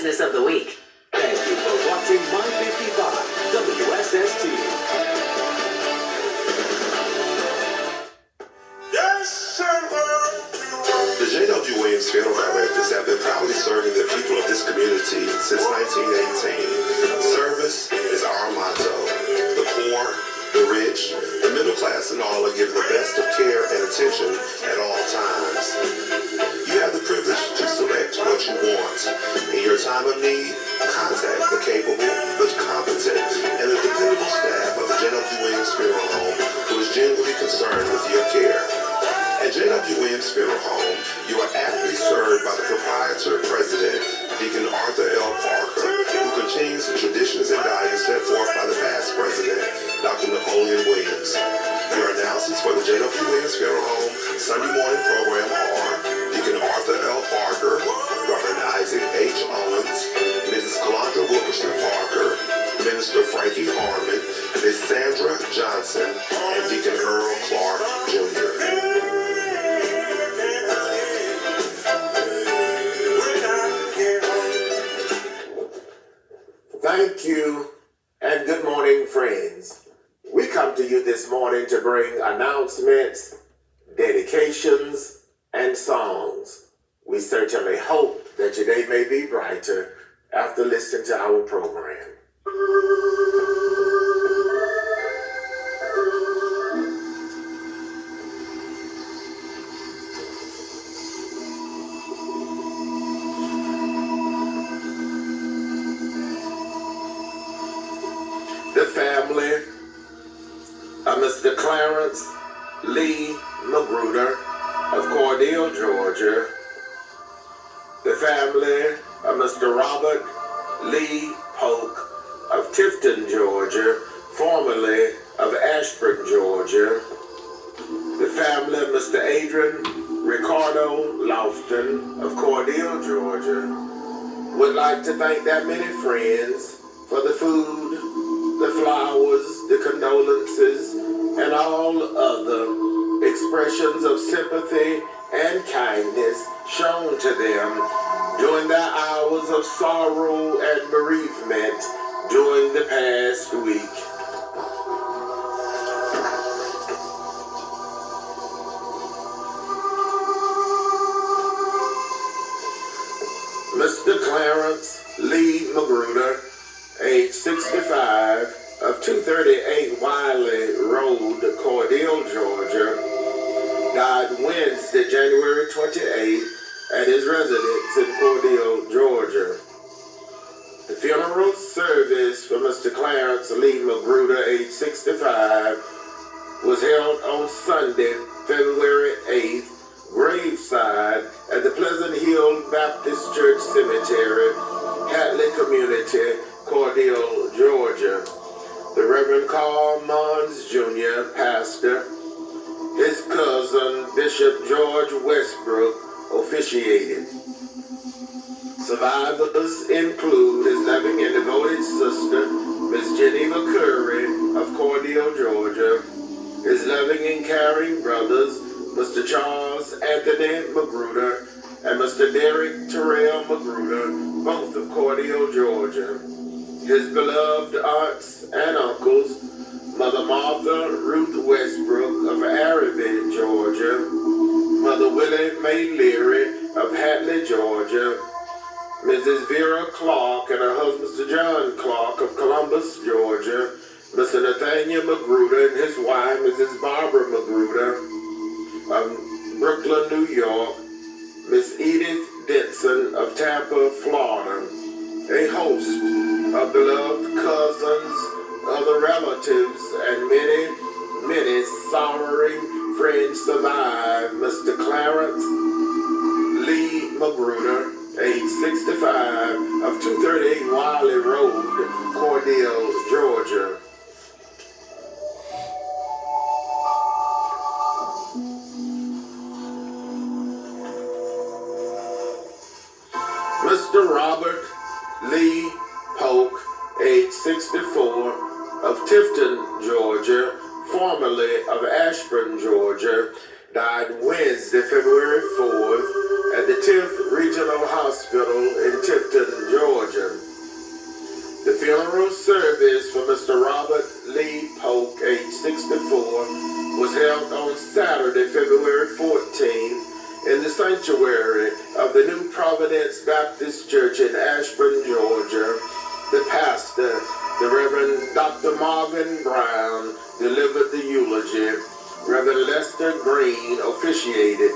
business of the week. Thank you for watching My 55 WSST. The Jwwilliams funeral directors have been proudly serving the people of this community since 1918. Service is our motto. The poor, the rich, the middle class, and all are given the best of care and attention at all times. You have the privilege to select what you want. In your time of need, contact the capable, the competent, and the dependable staff of the Jwwilliams Funeral Home who is genuinely concerned with your care. At Jwwilliams Funeral Home, you are aptly served by the proprietor president, Deacon Arthur L. Parker, who continues the traditions and values set forth by the past president, Dr. Napoleon Williams. Your announcers for the Jwwilliams Funeral Home Sunday morning program are Deacon Arthur L. Parker, Reverend Isaac H. Owens, Mrs. Calandra Wilkerson Parker, Minister Frankie Harmon, Ms. Sandra Johnson, and Deacon Earl Clark, Jr. Thank you, and good morning, friends. We come to you this morning to bring announcements, dedications, and songs. We certainly hope that your day may be brighter after listening to our program. The family of Mr. Clarence Lee Magruder of Cordele, Georgia. The family of Mr. Robert Lee Polk of Tifton, Georgia, formerly of Ashburn, Georgia. The family of Mr. Adrian Ricardo Lofton of Cordele, Georgia, would like to thank their many friends for the food, the flowers, the condolences, and all other expressions of sympathy and kindness shown to them during their hours of sorrow and bereavement during the past week. Mr. Clarence Lee Magruder, age 65, of 238 Wiley Road, Cordele, Georgia, died Wednesday, January 28th, at his residence in Cordele, Georgia. The funeral service for Mr. Clarence Lee Magruder, age 65, was held on Sunday, February 8th, graveside at the Pleasant Hill Baptist Church Cemetery, Hatley Community, Cordele, Georgia. The Reverend Carl Mons Jr., pastor, his cousin, Bishop George Westbrook, officiated. Survivors include his loving and devoted sister, Miss Geneva Curry of Cordele, Georgia, his loving and caring brothers, Mr. Charles Anthony Magruder and Mr. Derek Terrell Magruder, both of Cordele, Georgia, his beloved aunts and uncles, Mother Martha Ruth Westbrook of Arabic, Georgia, Mother Willie Mae Leary of Hatley, Georgia, Mrs. Vera Clark and her husband, Mr. John Clark of Columbus, Georgia, Mr. Nathaniel Magruder and his wife, Mrs. Barbara Magruder of Brooklyn, New York, Miss Edith Denson of Tampa, Florida, a host of beloved cousins, other relatives, and many sorrowing friends survive Mr. Clarence Lee Magruder, age 65, of 238 Wiley Road, Cordele, Georgia. Mr. Robert Lee Polk, age 64, of Tifton, Georgia, formerly of Ashburn, Georgia, died Wednesday, February 4th, at the 10th Regional Hospital in Tifton, Georgia. Providence Baptist Church in Ashburn, Georgia. The pastor, the Reverend Dr. Marvin Brown, delivered the eulogy. Reverend Lester Green officiated.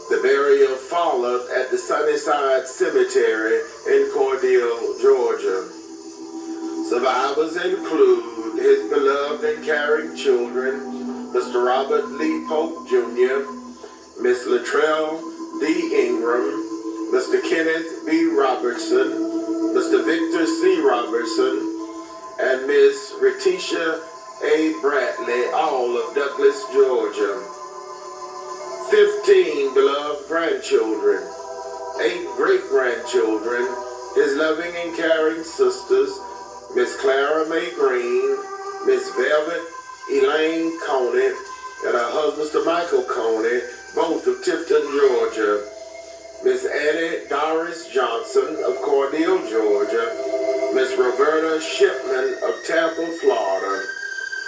The burial followed at the Sunnyside Cemetery in Cordele, Georgia. Survivors include his beloved and caring children, Mr. Robert Lee Pope Jr., Miss Latrell D. Ingram, Mr. Kenneth B. Robertson, Mr. Victor C. Robertson, and Miss Retisha A. Bradley, all of Douglas, Georgia. 15 beloved grandchildren, 8 great-grandchildren, his loving and caring sisters, Miss Clara Mae Green, Miss Velvet Elaine Coney, and her husband, Mr. Michael Coney, both of Tifton, Georgia. Miss Annie Doris Johnson of Cordele, Georgia. Miss Roberta Shipman of Tampa, Florida.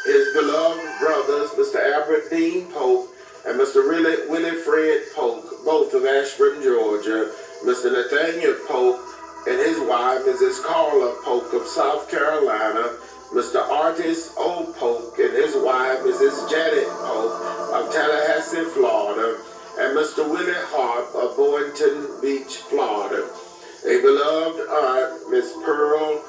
His beloved brothers, Mr. Albert Dean Pope and Mr. Willie Fred Pope, both of Ashburn, Georgia. Mr. Nathaniel Pope and his wife, Mrs. Carla Pope of South Carolina. Mr. Artis O. Pope and his wife, Mrs. Janet Pope of Tallahassee, Florida. And Mr. Willie Hart of Boynton Beach, Florida. A beloved aunt, Miss Pearl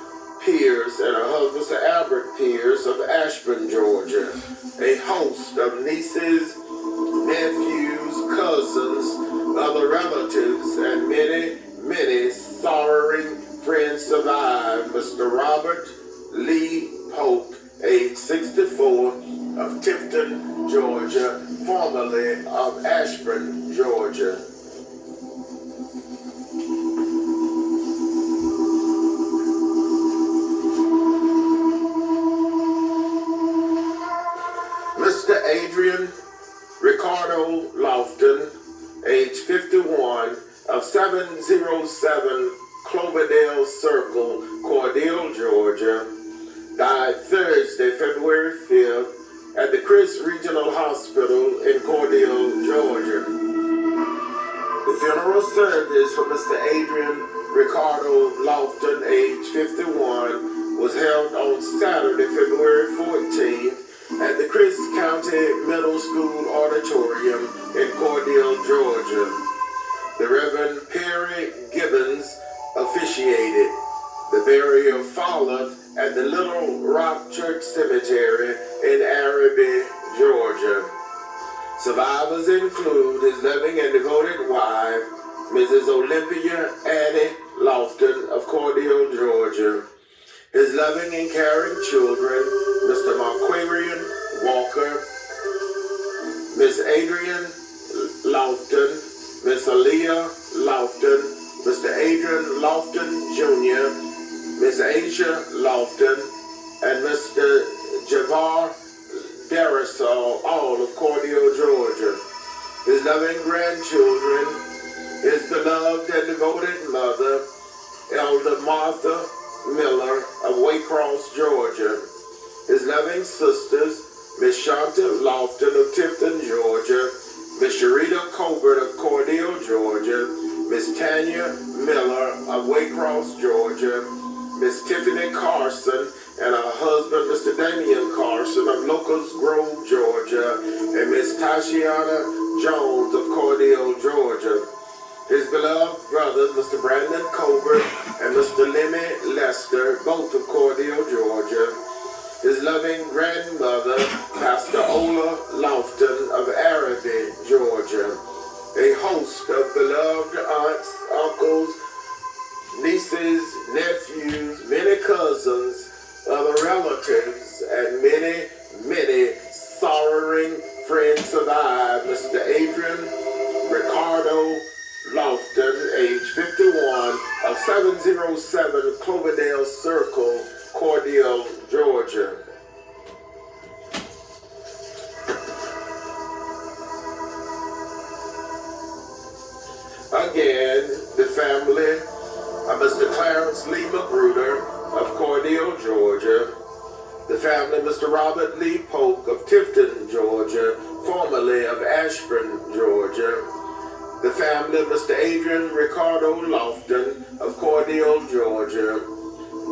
Pierce, and her husband, Mr. Albert Pierce of Ashburn, Georgia. A host of nieces, nephews, cousins, other relatives, and many sorrowing friends survive. Mr. Robert Lee Pope, age 64, of Tifton, Georgia, formerly of Ashburn, Georgia. Mr. Adrian Ricardo Lofton, age 51, of 707 Cloverdale Circle, Cordele, Georgia, died Thursday, February 5th, at the Chris Regional Hospital in Cordele, Georgia. The funeral service for Mr. Adrian Ricardo Lofton, age 51, was held on Saturday, February 14th, at the Chris County Middle School Auditorium in Cordele, Georgia. The Reverend Perry Gibbons officiated. The burial followed at the Little Rock Church Cemetery in Araby, Georgia. Survivors include his loving and devoted wife, Mrs. Olympia Addie Lofton of Cordele, Georgia. His loving and caring children, Mr. Marquarian Walker, Miss Adrian Lofton, Miss Aaliyah Lofton, Mr. Adrian Lofton Jr., Miss Asia Lofton, and Mr. Javar Darasol, all of Cordele, Georgia. His loving grandchildren, his beloved and devoted mother, Elder Martha Miller of Waycross, Georgia. His loving sisters, Miss Shanta Lofton of Tifton, Georgia, Miss Sharita Colbert of Cordele, Georgia, Miss Tanya Miller of Waycross, Georgia, Miss Tiffany Carson and her husband, Mr. Damian Carson of Locust Grove, Georgia, and Miss Tashiana Jones of Cordele, Georgia. His beloved brothers, Mr. Brandon Colbert and Mr. Lemmy Lester, both of Cordele, Georgia. His loving grandmother, Pastor Ola Lofton of Araby, Georgia. A host of beloved aunts, uncles, nieces, nephews, many cousins, other relatives, and many sorrowing friends survive. Mr. Adrian Ricardo Lofton, age 51, of 707 Cloverdale Circle, Cordele, Georgia. Again, the family of Mr. Clarence Lee Magruder of Cordele, Georgia. The family of Mr. Robert Lee Polk of Tifton, Georgia, formerly of Ashburn, Georgia. The family of Mr. Adrian Ricardo Lofton of Cordele, Georgia,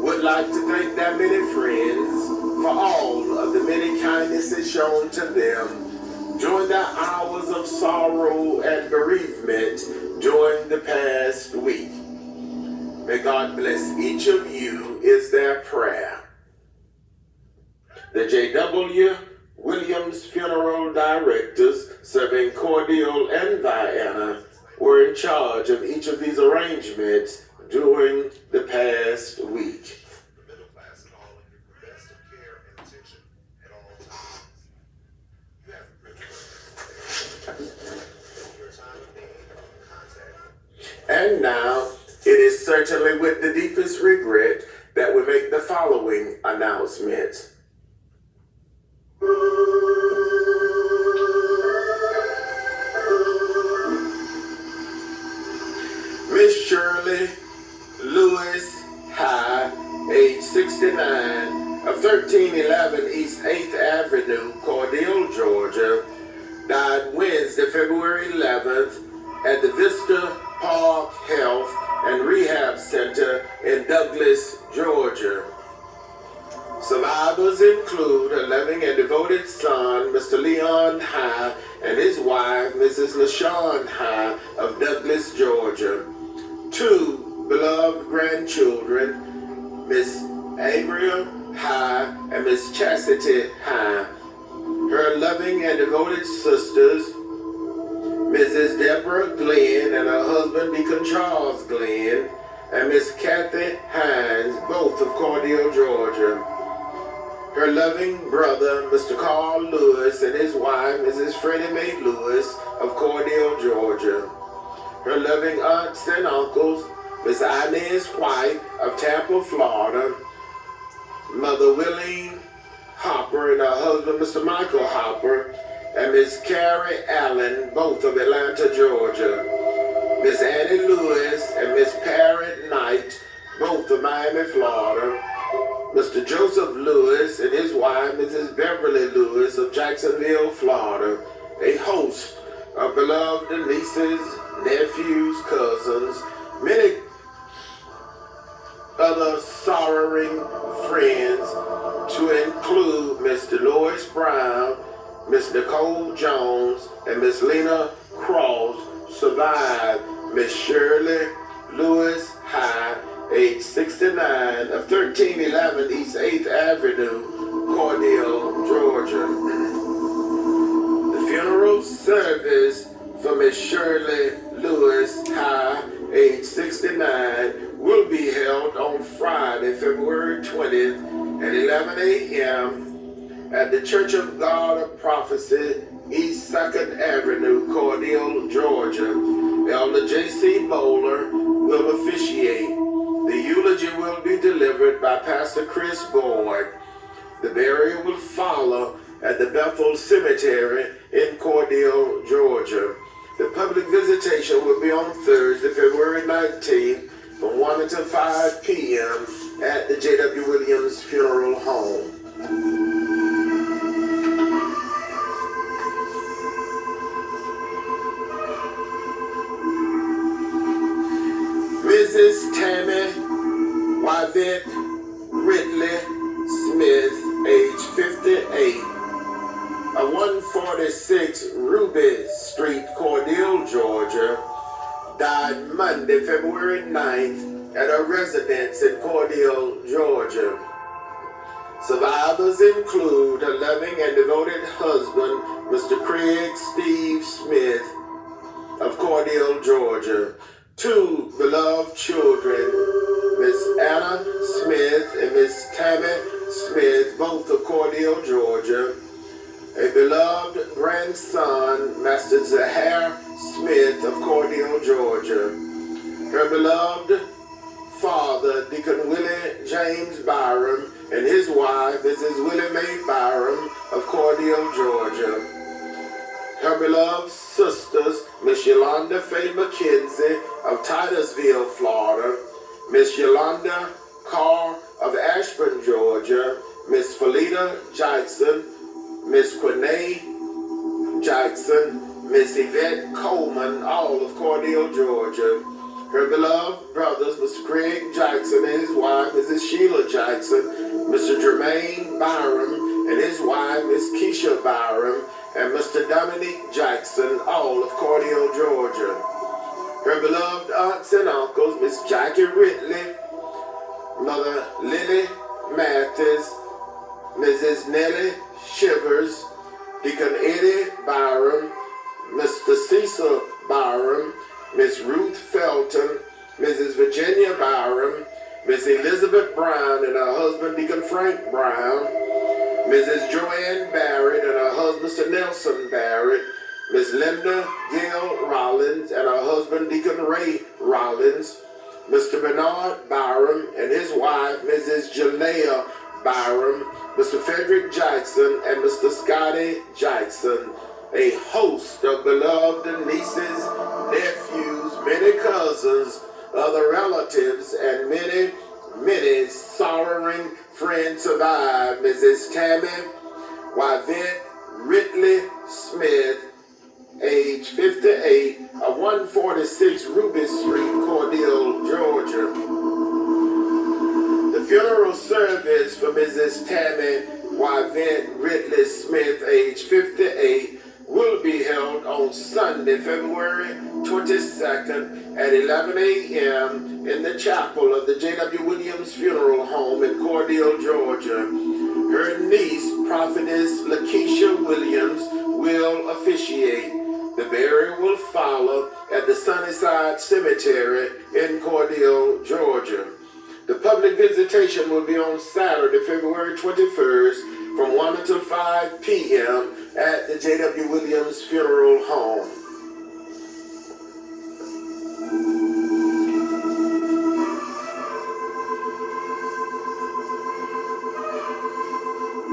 would like to thank their many friends for all of the many kindnesses shown to them during their hours of sorrow and bereavement during the past week. May God bless each of you is their prayer. The Jwwilliams funeral directors serving Cordele and Vienna were in charge of each of these arrangements during the past week. And now, it is certainly with the deepest regret that we make the following announcement. Miss Shirley Lewis High, age 69, of 1311 East 8th Avenue, Cordele, Georgia, died Wednesday, February 11th at the Vista Park Health and Rehab Center in Douglas, Georgia. Survivors include her loving and devoted son, Mr. Leon High, and his wife, Mrs. LaShawn High of Douglas, Georgia. 2 beloved grandchildren, Miss Abria High and Miss Chastity High. Her loving and devoted sisters, Mrs. Deborah Glenn and her husband, Deacon Charles Glenn, and Miss Kathy Hines, both of Cordele, Georgia. Her loving brother, Mr. Carl Lewis, and his wife, Mrs. Freddie Mae Lewis of Cordele, Georgia. Her loving aunts and uncles, Miss Inez White of Tampa, Florida, Mother Willie Hopper and her husband, Mr. Michael Hopper, and Miss Carrie Allen, both of Atlanta, Georgia. Miss Annie Lewis and Miss Parrot Knight, both of Miami, Florida. Mr. Joseph Lewis and his wife, Mrs. Beverly Lewis of Jacksonville, Florida. A host of beloved nieces, nephews, cousins, many other sorrowing friends, to include Miss Dolores Brown, Miss Nicole Jones, and Miss Lena Cross, survived Miss Shirley Lewis High, age 69, of 1311 East 8th Avenue, Cordele, Georgia. The funeral service for Miss Shirley Lewis High, age 69, will be held on Friday, February 20th at 11 a.m. at the Church of God of Prophecy, East 2nd Avenue, Cordele, Georgia. Elder J.C. Bowler will officiate. The eulogy will be delivered by Pastor Chris Boyd. The burial will follow at the Bethel Cemetery in Cordele, Georgia. The public visitation will be on Thursday, February 19th from 1 until 5 p.m. at the Jwwilliams Funeral Home. Mrs. Tammy Wyvette Ridley Smith, age 58, of 146 Ruby Street, Cordele, Georgia, died Monday, February 9th at her residence in Cordele, Georgia. Survivors include her loving and devoted husband, Mr. Craig Steve Smith of Cordele, Georgia. 2 beloved children, Miss Anna Smith and Miss Tammy Smith, both of Cordele, Georgia. A beloved grandson, Master Zahar Smith of Cordele, Georgia. Her beloved father, Deacon Willie James Byram, and his wife, Mrs. Willie Mae Byram of Cordele, Georgia. Her beloved sisters, Miss Yolanda Faye McKenzie of Titusville, Florida, Miss Yolanda Carr of Ashburn, Georgia, Miss Felita Jackson, Miss Quinay Jackson, Miss Yvette Coleman, all of Cordele, Georgia. Her beloved brothers, Mr. Craig Jackson and his wife, Mrs. Sheila Jackson, Mr. Jermaine Byram and his wife, Miss Keisha Byram, and Mr. Dominique Jackson, all of Cordele, Georgia. Her beloved aunts and uncles, Miss Jackie Ridley, Mother Lily Mathis, Mrs. Nellie Shivers, Deacon Eddie Byram, Mr. Cecil Byram, Miss Ruth Felton, Mrs. Virginia Byram, Miss Elizabeth Brown and her husband Deacon Frank Brown, Mrs. Joanne Barrett and her husband Mr. Nelson Barrett, Miss Linda Gail Rollins and her husband Deacon Ray Rollins, Mr. Bernard Byram and his wife Mrs. Jalea Byram, Mr. Frederick Jackson and Mr. Scotty Jackson, a host of beloved nieces, nephews, many cousins, other relatives, and many sorrowing friends survive. Mrs. Tammy Wyvette Ridley Smith, age 58, of 146 Ruby Street, Cordele, Georgia. The funeral service for Mrs. Tammy Wyvette Ridley Smith, age 58, will be held on Sunday, February 22nd at 11 a.m. in the chapel of the Jwwilliams Funeral Home in Cordele, Georgia. Her niece, Prophetess Lakeisha Williams, will officiate. The burial will follow at the Sunnyside Cemetery in Cordele, Georgia. The public visitation will be on Saturday, February 21st from 1 until 5 p.m. at the Jwwilliams Funeral Home.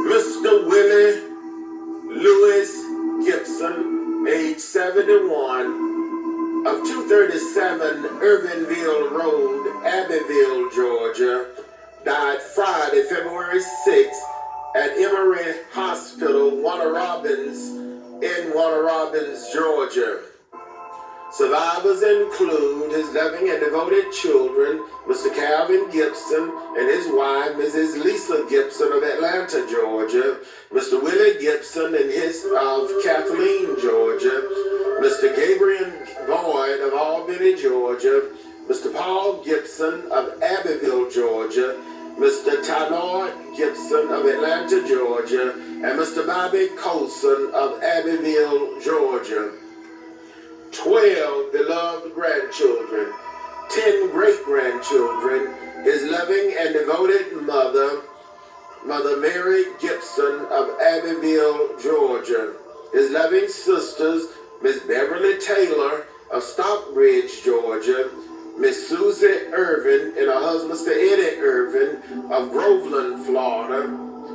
Mr. Willie Lewis Gibson, age 71, of 237 Irvinville Road, Abbeville, Georgia, died Friday, February 6th at Emory Hospital, Warner Robins, in Warner Robins, Georgia. Survivors include his loving and devoted children, Mr. Calvin Gibson and his wife, Mrs. Lisa Gibson of Atlanta, Georgia, Mr. Willie Gibson and his of Kathleen, Georgia, Mr. Gabriel Boyd of Albany, Georgia, Mr. Paul Gibson of Abbeville, Georgia, Mr. Tyler Gibson of Atlanta, Georgia, and Mr. Bobby Colson of Abbeville, Georgia. 12 beloved grandchildren, 10 great-grandchildren, his loving and devoted mother, Mother Mary Gibson of Abbeville, Georgia, his loving sisters, Miss Beverly Taylor of Stockbridge, Georgia, Miss Susie Irvin and her husband, Mr. Eddie Irvin of Groveland, Florida,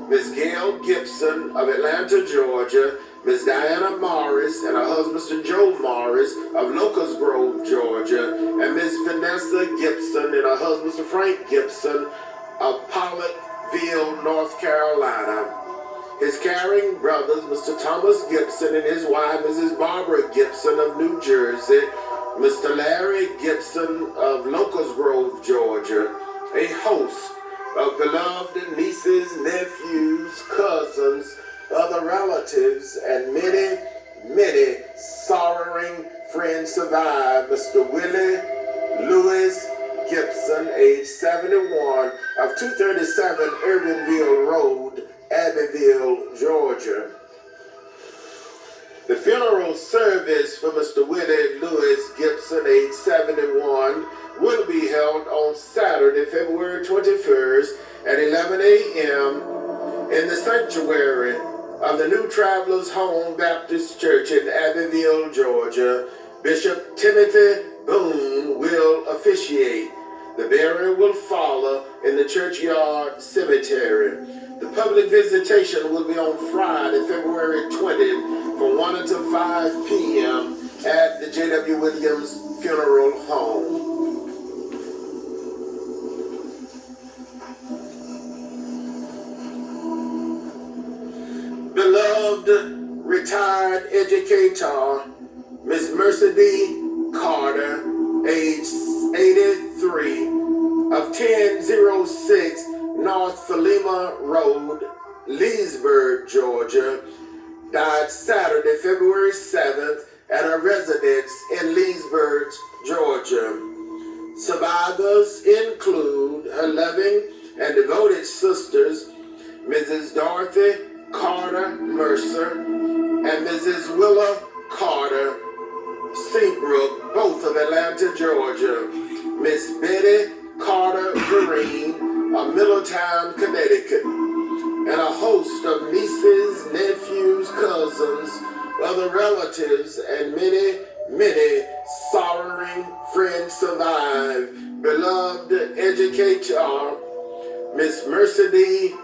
Miss Gail Gibson of Atlanta, Georgia, Miss Diana Morris and her husband, Mr. Joe Morris of Locust Grove, Georgia, and Miss Vanessa Gibson and her husband, Mr. Frank Gibson of Pollockville, North Carolina. His caring brothers, Mr. Thomas Gibson and his wife, Mrs. Barbara Gibson of New Jersey, Mr. Larry Gibson of Locust Grove, Georgia, a host of beloved nieces, nephews, cousins, other relatives, and many sorrowing friends survive. Mr. Willie Lewis Gibson, age 71, of 237 Irvinville Road, Abbeville, Georgia. The funeral service for Mr. Willie Lewis Gibson, age 71, will be held on Saturday, February 21st at 11 a.m. in the sanctuary of the New Travelers Home Baptist Church in Abbeville, Georgia. Bishop Timothy Boone will officiate. The burial will follow in the churchyard cemetery. The public visitation will be on Friday, February 20th from 1 until 5 p.m. at the Jwwilliams Funeral Home. Beloved retired educator Miss Mercy D. Carter, age 83, of 1006 North Philema Road, Leesburg, Georgia, died Saturday, February 7th at her residence in Leesburg, Georgia. Survivors include her loving and devoted sisters, Mrs. Dorothy Carter Mercer and Mrs. Willa Carter Seabrook, both of Atlanta, Georgia. Miss Betty Carter Green of Middletown, Connecticut, and a host of nieces, nephews, cousins, other relatives, and many, many sorrowing friends survive. Beloved educator, Miss Mercy D.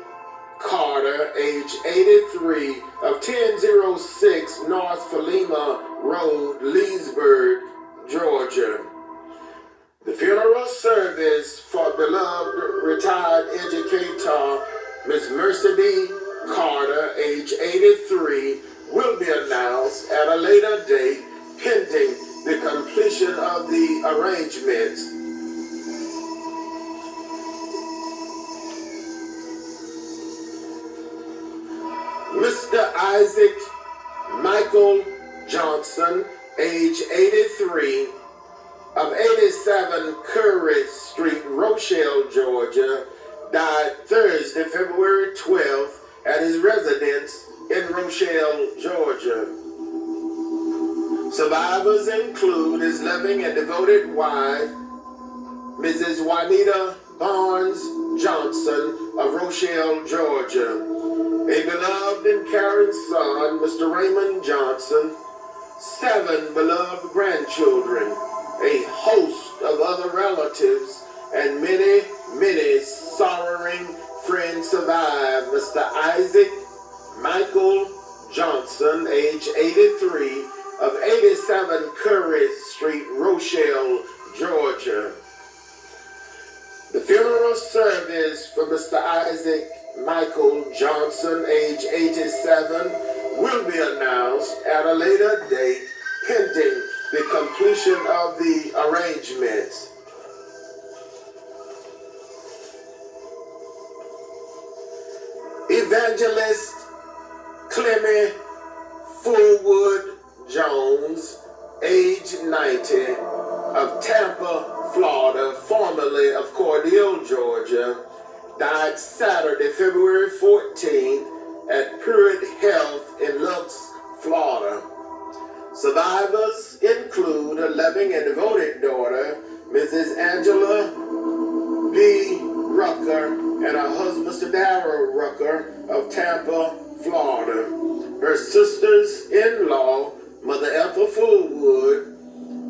Carter, age 83, of 1006 North Philema Road, Leesburg, Georgia. The funeral service for beloved retired educator, Miss Mercy D. Carter, age 83, will be announced at a later date pending the completion of the arrangements. Mr. Isaac Michael Johnson, age 83, of 87 Curry Street, Rochelle, Georgia, died Thursday, February 12th at his residence in Rochelle, Georgia. Survivors include his loving and devoted wife, Mrs. Juanita Barnes Johnson of Rochelle, Georgia, a beloved and caring son, Mr. Raymond Johnson, 7 beloved grandchildren, a host of other relatives, and many, many sorrowing friends survive. Mr. Isaac Michael Johnson, age 83, of 87 Curry Street, Rochelle, Georgia. The funeral service for Mr. Isaac Michael Johnson, age 87, will be announced at a later date pending the completion of the arrangements. Evangelist Clemmy Fullwood Jones, age 90, of Tampa, Florida, formerly of Cordele, Georgia, died Saturday, February 14th at Pruitt Health in Lux, Florida. Survivors include a loving and devoted daughter, Mrs. Angela B. Rucker, and her husband, Mr. Darrell Rucker of Tampa, Florida. Her sisters-in-law, Mother Ethel Fullwood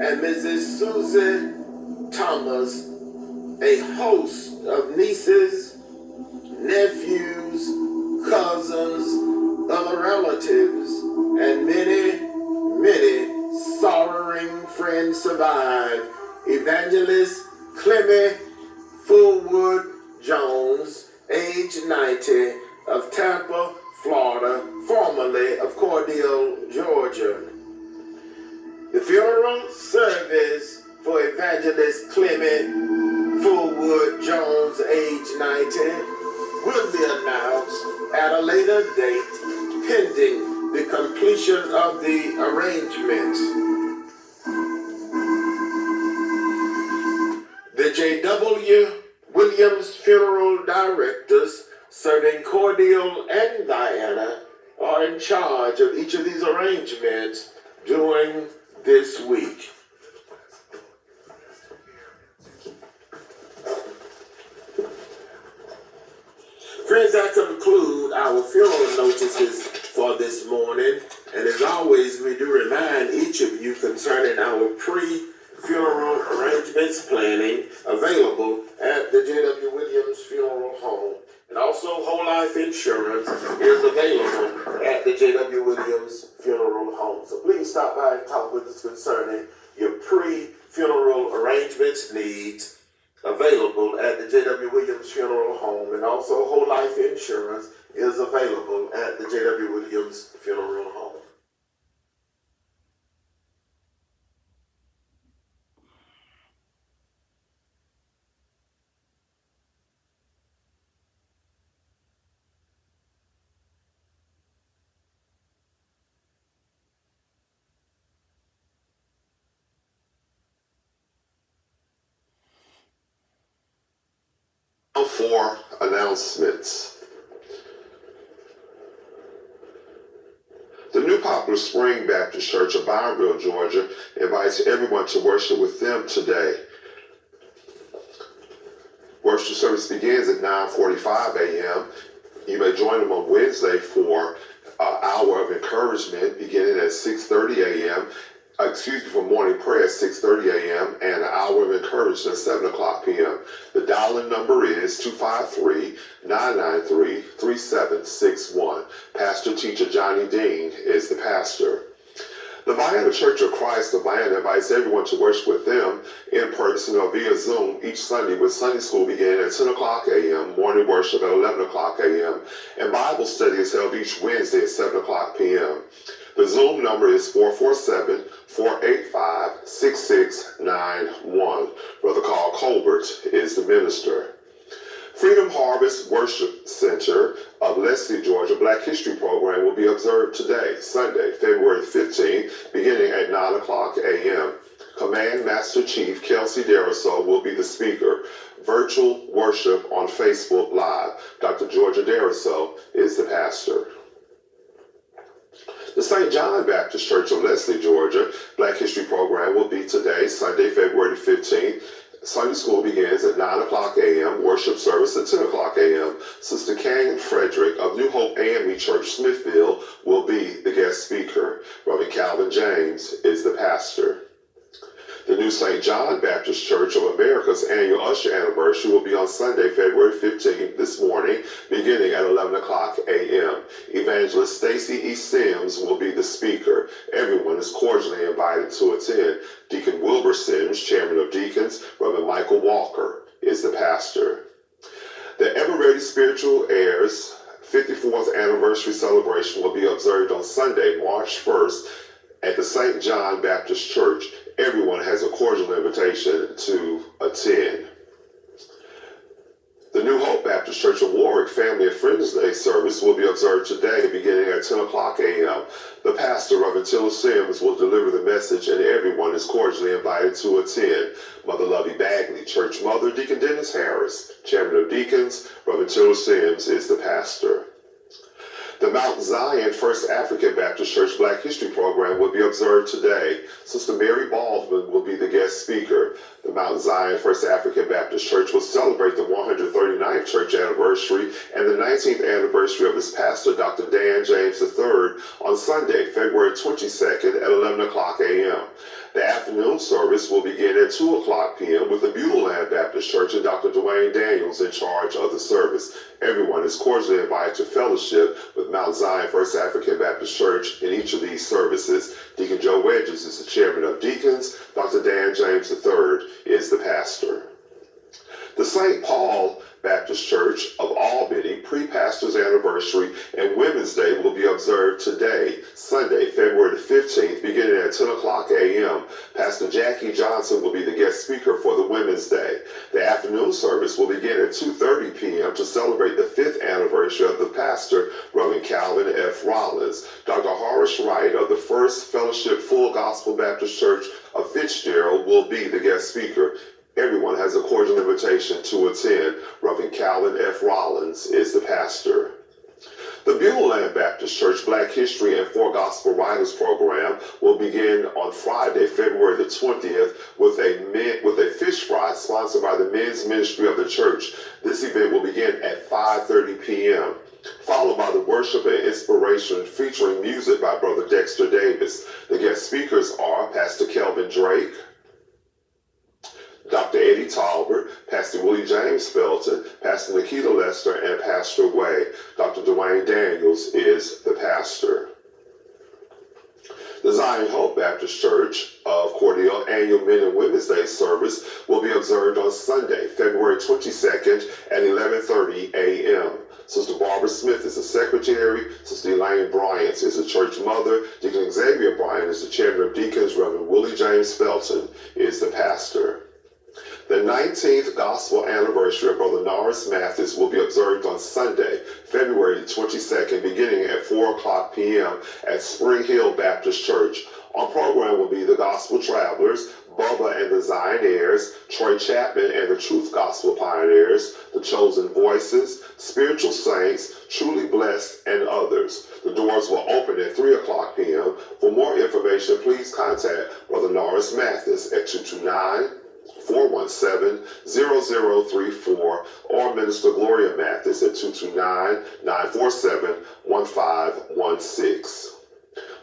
and Mrs. Susie Thomas, a host of nieces, nephews, cousins, other relatives, and many, many sorrowing friends survive. Evangelist Clemmy Fullwood Jones, age 90, of Tampa, Florida, formerly of Cordele, Georgia. The funeral service for Evangelist Clemmy Fullwood Jones, age 90, will be announced at a later date pending the completion of the arrangements. The Jwwilliams funeral directors serving Cordele and Diana are in charge of each of these arrangements during this week. Friends, that conclude our funeral notices for this morning. And as always, we do remind each of you concerning our pre-funeral arrangements planning available at the Jwwilliams Funeral Home. And also, whole life insurance is available at the Jwwilliams Funeral Home. So please stop by and talk with us concerning your pre-funeral arrangements needs available at the Jwwilliams Funeral Home. And also, whole life insurance is available at the Jwwilliams Funeral Home. For announcements. The New Poplar Spring Baptist Church of Byronville, Georgia, invites everyone to worship with them today. Worship service begins at 9:45 a.m. You may join them on Wednesday for an hour of encouragement beginning at 6:30 a.m. For morning prayer at 6:30 a.m. and an hour of encouragement at 7 o'clock p.m. The dial-in number is 253-993-3761. Pastor Teacher Johnny Dean is the pastor. The Vienna Church of Christ of Vienna invites everyone to worship with them in person or via Zoom each Sunday, with Sunday school beginning at 10 o'clock a.m., morning worship at 11 o'clock a.m., and Bible study is held each Wednesday at 7 o'clock p.m. The Zoom number is 447-485-6691. Brother Carl Colbert is the minister. Freedom Harvest Worship Center of Leslie, Georgia Black History Program will be observed today, Sunday, February 15, beginning at 9 o'clock a.m. Command Master Chief Kelsey Dariso will be the speaker. Virtual worship on Facebook Live. Dr. Georgia Dariso is the pastor. The St. John Baptist Church of Leslie, Georgia Black History Program will be today, Sunday, February 15th. Sunday school begins at 9 o'clock a.m., worship service at 10 o'clock a.m. Sister Canyon Frederick of New Hope AME Church, Smithville, will be the guest speaker. Reverend Calvin James is the pastor. The new St. John Baptist Church of America's annual usher anniversary will be on Sunday, February 15th this morning, beginning at 11 o'clock a.m. Evangelist Stacy E. Sims will be the speaker. Everyone is cordially invited to attend. Deacon Wilbur Sims, Chairman of Deacons, Reverend Michael Walker is the pastor. The Ever Ready Spiritual Heirs 54th anniversary celebration will be observed on Sunday, March 1st at the St. John Baptist Church. Everyone has a cordial invitation to attend. The New Hope Baptist Church of Warwick Family and Friends Day service will be observed today beginning at 10 o'clock a.m. The pastor, Reverend Tilla Sims, will deliver the message and everyone is cordially invited to attend. Mother Lovey Bagley, Church Mother, Deacon Dennis Harris, Chairman of Deacons, Reverend Tilla Sims is the pastor. The Mount Zion First African Baptist Church Black History Program will be observed today. Sister Mary Baldwin will be the guest speaker. The Mount Zion First African Baptist Church will celebrate the 139th church anniversary and the 19th anniversary of its pastor, Dr. Dan James III, on Sunday, February 22nd at 11 o'clock a.m. The afternoon service will begin at 2 o'clock p.m. with the Butylland Baptist Church and Dr. Dwayne Daniels in charge of the service. Everyone is cordially invited to fellowship with Mount Zion First African Baptist Church in each of these services. Deacon Joe Wedges is the chairman of deacons. Dr. Dan James III is the pastor. The St. Paul Baptist Church of Albany Pre-Pastor's Anniversary and Women's Day will be observed today, Sunday, February the 15th, beginning at 10 o'clock a.m. Pastor Jackie Johnson will be the guest speaker for the Women's Day. The afternoon service will begin at 2:30 p.m. to celebrate the 5th anniversary of the pastor, Reverend Calvin F. Rollins. Dr. Horace Wright of the First Fellowship Full Gospel Baptist Church of Fitzgerald will be the guest speaker. Everyone has a cordial invitation to attend. Reverend Calvin F. Rollins is the pastor. The Butylland Baptist Church Black History and Four Gospel Writers program will begin on Friday, February the 20th with a fish fry sponsored by the Men's Ministry of the church. This event will begin at 5:30 p.m. followed by the worship and inspiration featuring music by Brother Dexter Davis. The guest speakers are Pastor Kelvin Drake, Dr. Eddie Talbert, Pastor Willie James Felton, Pastor Nikita Lester, and Pastor Way. Dr. Dwayne Daniels is the pastor. The Zion Hope Baptist Church of Cordele annual Men and Women's Day service will be observed on Sunday, February 22nd at 11:30 a.m. Sister Barbara Smith is the secretary. Sister Elaine Bryant is the church mother. Deacon Xavier Bryant is the chairman of deacons. Reverend Willie James Felton is the pastor. The 19th Gospel Anniversary of Brother Norris Mathis will be observed on Sunday, February 22nd, beginning at 4 o'clock p.m. at Spring Hill Baptist Church. On program will be the Gospel Travelers, Bubba and the Zion Heirs, Troy Chapman and the Truth Gospel Pioneers, the Chosen Voices, Spiritual Saints, Truly Blessed, and others. The doors will open at 3 o'clock p.m. For more information, please contact Brother Norris Mathis at 229-417-0034 or Minister Gloria Mathis at 229-947-1516.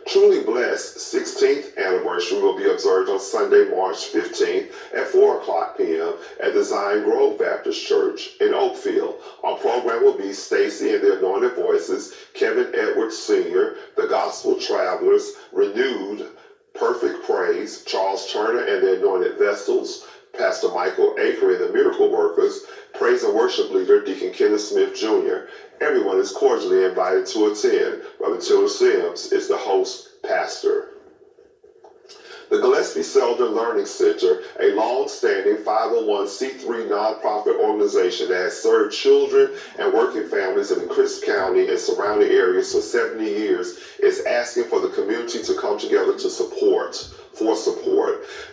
Truly Blessed 16th anniversary will be observed on Sunday, March 15th at 4 o'clock p.m. at the Zion Grove Baptist Church in Oakfield. Our program will be Stacy and the Anointed Voices, Kevin Edwards Sr., The Gospel Travelers, Renewed, Perfect Praise, Charles Turner and the Anointed Vessels, Pastor Michael Akery and the Miracle Workers, Praise and Worship Leader Deacon Kenneth Smith Jr. Everyone is cordially invited to attend. Brother Tiller Sims is the host pastor. The Gillespie Selden Learning Center, a long-standing 501c3 nonprofit organization that has served children and working families in Crisp County and surrounding areas for 70 years, is asking for the community to come together to support.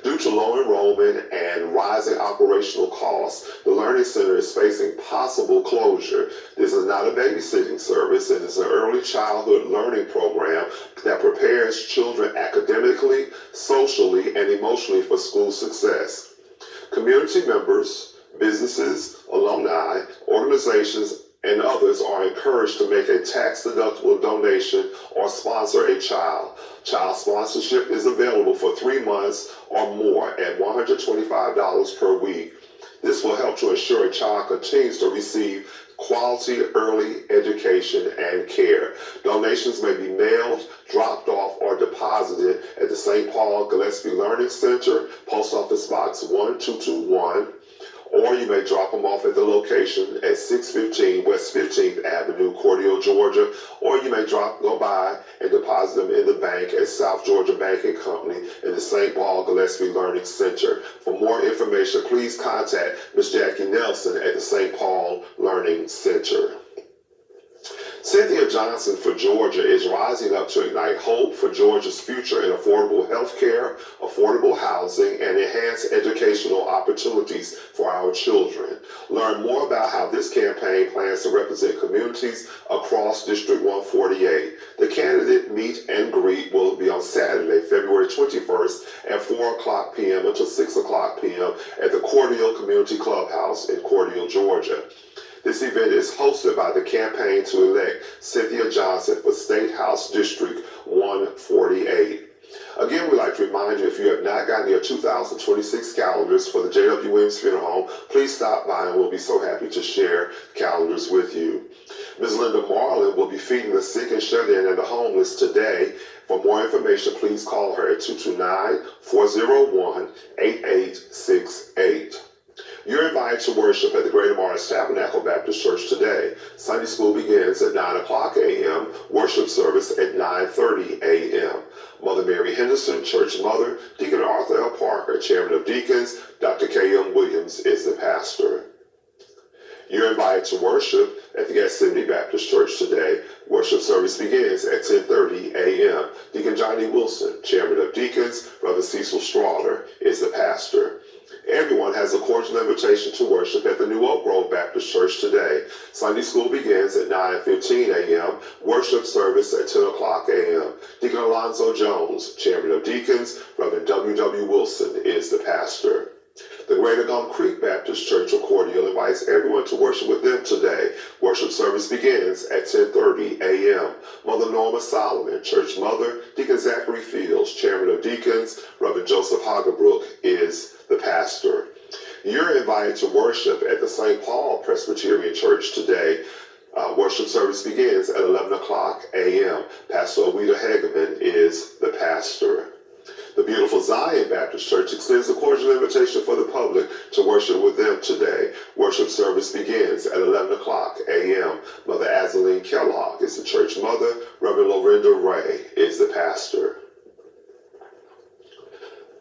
Due to low enrollment and rising operational costs, the Learning Center is facing possible closure. This is not a babysitting service. It is an early childhood learning program that prepares children academically, socially, and emotionally for school success. Community members, businesses, alumni, organizations, and others are encouraged to make a tax-deductible donation or sponsor a child. Child sponsorship is available for 3 months or more at $125 per week. This will help to ensure a child continues to receive quality early education and care. Donations may be mailed, dropped off, or deposited at the St. Paul Gillespie Learning Center, Post Office Box 1221, or you may drop them off at the location at 615 West 15th Avenue, Cordial, Georgia, or you may go by and deposit them in the bank at South Georgia Banking Company in the St. Paul Gillespie Learning Center. For more information, please contact Ms. Jackie Nelson at the St. Paul Learning Center. Cynthia Johnson for Georgia is rising up to ignite hope for Georgia's future in affordable health care, affordable housing, and enhanced educational opportunities for our children. Learn more about how this campaign plans to represent communities across District 148. The candidate meet and greet will be on Saturday, February 21st at 4 o'clock p.m. until 6 o'clock p.m. at the Cordial Community Clubhouse in Cordial, Georgia. This event is hosted by the campaign to elect Cynthia Johnson for State House District 148. Again, we'd like to remind you, if you have not gotten your 2026 calendars for the Jwwilliams Funeral Home, please stop by and we'll be so happy to share calendars with you. Ms. Linda Marlin will be feeding the sick and shut-in and the homeless today. For more information, please call her at 229-401-8868. You're invited to worship at the Greater Mars Tabernacle Baptist Church today. Sunday school begins at 9 o'clock a.m., worship service at 9:30 a.m. Mother Mary Henderson, Church Mother, Deacon Arthur L. Parker, Chairman of Deacons, Dr. K.M. Williams is the pastor. You're invited to worship at the Gethsemane Baptist Church today. Worship service begins at 10:30 a.m. Deacon Johnny Wilson, Chairman of Deacons, Brother Cecil Strawder is the pastor. Everyone has a cordial invitation to worship at the New Oak Grove Baptist Church today. Sunday school begins at 9:15 a.m., worship service at 10 o'clock a.m. Deacon Alonzo Jones, Chairman of Deacons, Reverend W.W. Wilson is the pastor. The Greater Gum Creek Baptist Church of Cordial invites everyone to worship with them today. Worship service begins at 10:30 a.m. Mother Norma Solomon, Church Mother, Deacon Zachary Fields, Chairman of Deacons, Reverend Joseph Hagerbrook is the pastor. You're invited to worship at the St. Paul Presbyterian Church today. Worship service begins at 11 o'clock a.m. Pastor Awita Hageman is the pastor. The beautiful Zion Baptist Church extends a cordial invitation for the public to worship with them today. Worship service begins at 11 o'clock a.m. Mother Azaline Kellogg is the church mother. Reverend Lorinda Ray is the pastor.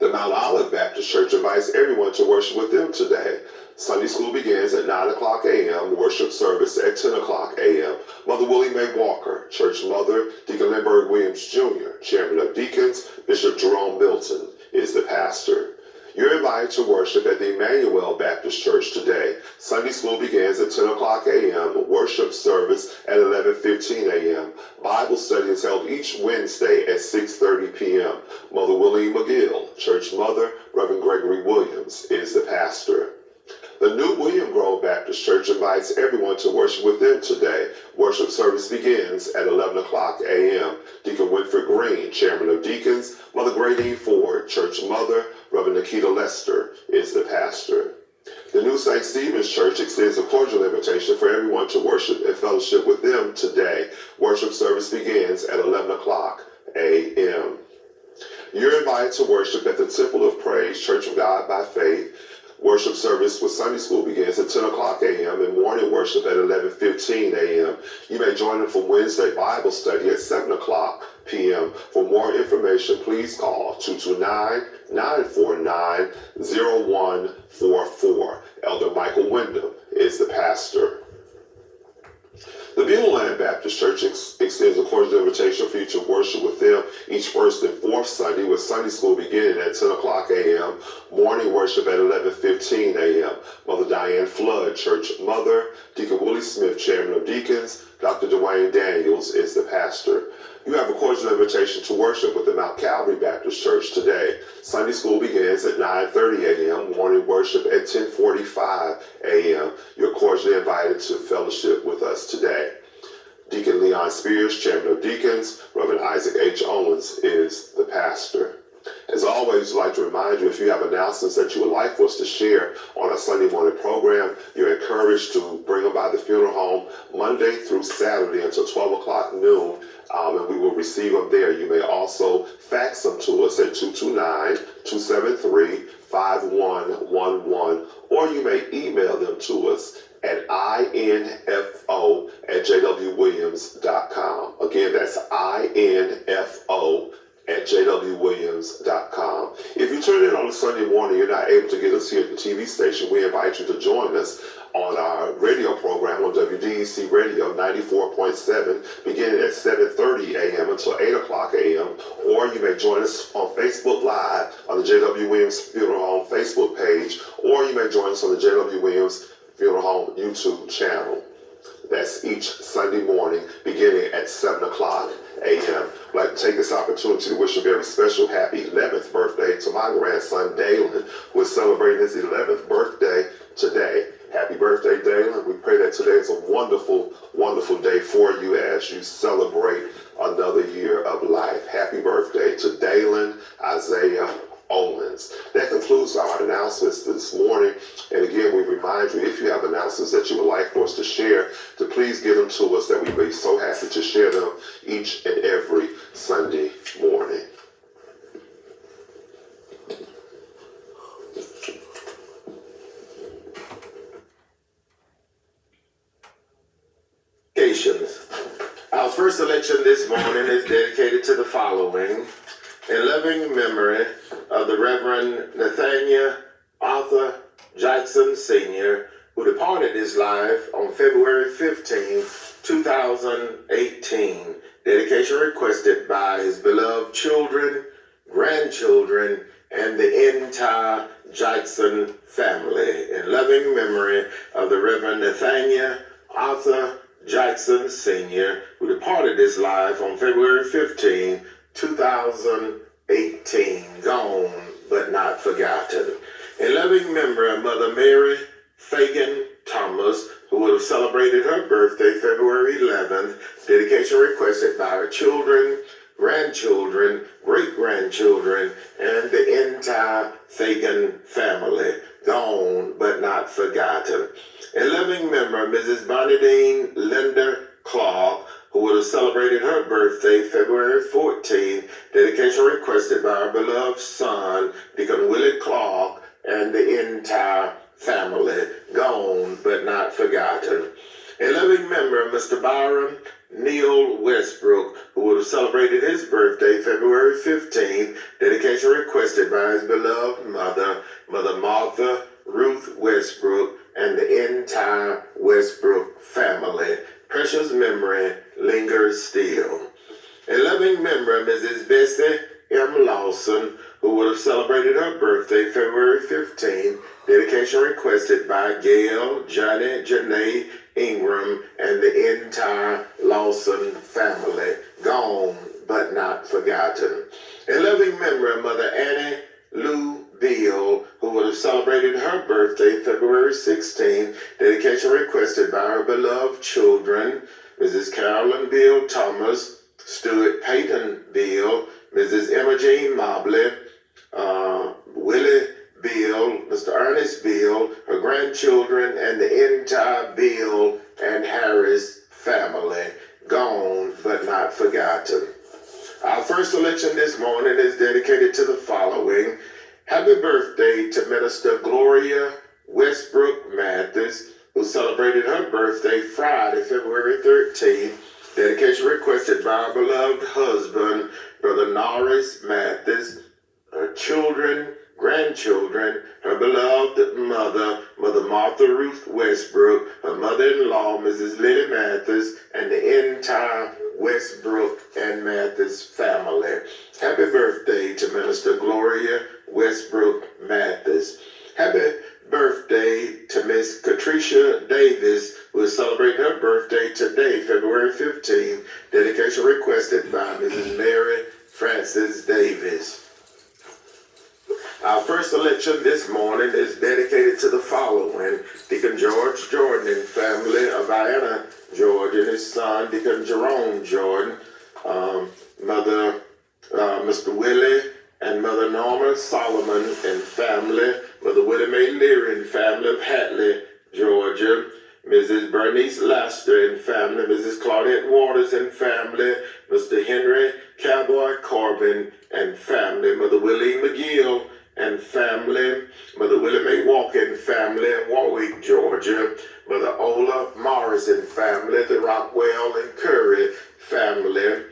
The Mount Olive Baptist Church invites everyone to worship with them today. Sunday school begins at 9 o'clock a.m., worship service at 10 o'clock a.m. Mother Willie Mae Walker, Church Mother, Deacon Lindbergh Williams Jr., Chairman of Deacons, Bishop Jerome Milton is the pastor. You're invited to worship at the Emmanuel Baptist Church today. Sunday school begins at 10 o'clock a.m., worship service at 11:15 a.m. Bible study is held each Wednesday at 6:30 p.m. Mother Willie McGill, Church Mother, Reverend Gregory Williams, is the pastor. The new William Grove Baptist Church invites everyone to worship with them today. Worship service begins at 11 o'clock a.m. Deacon Winfred Green, Chairman of Deacons, Mother Gradine Ford, Church Mother, Reverend Nikita Lester, is the pastor. The new St. Stephen's Church extends a cordial invitation for everyone to worship and fellowship with them today. Worship service begins at 11 o'clock a.m. You're invited to worship at the Temple of Praise, Church of God by Faith. Worship service with Sunday school begins at 10 o'clock a.m. and morning worship at 11:15 a.m. You may join them for Wednesday Bible study at 7 o'clock p.m. For more information, please call 229-949-0144. Elder Michael Wyndham is the pastor. The Beulah Land Baptist Church extends a cordial invitation for you to worship with them each first and fourth Sunday, with Sunday school beginning at 10 o'clock a.m., morning worship at 11:15 a.m. Mother Diane Flood, Church Mother, Deacon Willie Smith, Chairman of Deacons, Dr. Dwayne Daniels is the pastor. You have a cordial invitation to worship with the Mount Calvary Baptist Church today. Sunday school begins at 9:30 a.m., morning worship at 10:45 a.m. You're cordially invited to fellowship with us today. Deacon Leon Spears, Chairman of Deacons, Reverend Isaac H. Owens is the pastor. As always, I'd like to remind you, if you have announcements that you would like for us to share on our Sunday morning program, you're encouraged to bring them by the funeral home Monday through Saturday until 12 o'clock noon, and we will receive them there. You may also fax them to us at 229-273-5111, or you may email them to us at info@jwwilliams.com. Again, that's info@jwwilliams.com. If you turn in on a Sunday morning, you're not able to get us here at the TV station, we invite you to join us on our radio program on WDEC Radio 94.7, beginning at 7:30 a.m. until 8 o'clock a.m. Or you may join us on Facebook Live on the J.W. Williams Funeral Home Facebook page, or you may join us on the J.W. Williams Funeral Home YouTube channel. That's each Sunday morning, beginning at 7 o'clock a.m. I'd like to take this opportunity to wish a very special happy 11th birthday to my grandson, Dalen, who is celebrating his 11th birthday today. Happy birthday, Dalen. We pray that today is a wonderful, wonderful day for you as you celebrate another year of life. Happy birthday to Dalen Isaiah Owens. That concludes our announcements this morning. And again, we remind you, if you have announcements that you would like for us to share, to please give them to us, that we'd be so happy to share them each and every Sunday morning. Our first election this morning is dedicated to the following: in loving memory of the Reverend Nathaniel Arthur Jackson Sr., who departed this life on February 15, 2018. Dedication requested by his beloved children, grandchildren, and the entire Jackson family. In loving memory of the Reverend Nathaniel Arthur Jackson Sr., who departed this life on February 15, 2018, gone but not forgotten. In loving memory of Mother Mary Fagan Thomas, who would have celebrated her birthday February 11th, dedication requested by her children, grandchildren, great-grandchildren, and the entire Fagan family, gone but not forgotten. In loving memory of Mrs. Bernadine Linda Clark, who would have celebrated her birthday February 14th, dedication requested by her beloved son, Deacon Willie Clark, and the entire family, gone but not forgotten. In loving memory of Mr. Byron Neil Westbrook, who would have celebrated his birthday February 15th, dedication requested by his beloved mother, Mother Martha Ruth Westbrook, and the entire Westbrook family. Precious memory lingers still. In loving memory of Mrs. Bessie M. Lawson, who would have celebrated her birthday February by Gail, Johnny, Janae, Ingram, and the entire Lawson family. Gone but not forgotten. A loving memory of Mother Annie Lou Beal, who would have celebrated her birthday February 16th, dedication requested by her beloved children, Mrs. Carolyn Beal Thomas, Stuart Peyton Beal, Mrs. Emma Jean Mobley, Willie Beal, Mr. Ernest Beal, her grandchildren, and the entire Beal and Harris family. Gone but not forgotten. Our first selection this morning is dedicated to the following. Happy birthday to Minister Gloria Westbrook Mathis, who celebrated her birthday Friday, February 13th. Dedication requested by our beloved husband, Brother Norris Mathis, her children, grandchildren, her beloved mother, Mother Martha Ruth Westbrook, her mother-in-law, Mrs. Liddy Mathis, and the entire Westbrook and Mathis family. Happy birthday to Minister Gloria Westbrook Mathis. Happy birthday to Miss Katricia Davis, who is celebrating her birthday today, February 15th. Dedication requested by Mrs. Mary Frances Davis. Our first selection this morning is dedicated to the following. Deacon George Jordan and family of Vienna, Georgia, and his son, Deacon Jerome Jordan, Mother Mr. Willie and Mother Norma Solomon and family, Mother Willie Mae Leary and family of Hatley, Georgia, Mrs. Bernice Laster and family, Mrs. Claudette Waters and family, Mr. Henry Cowboy Corbin and family, Mother Willie McGill and family, Mother Willie Mae Walker and family in Warwick, Georgia, Mother Ola Morris and family, the Rockwell and Curry family,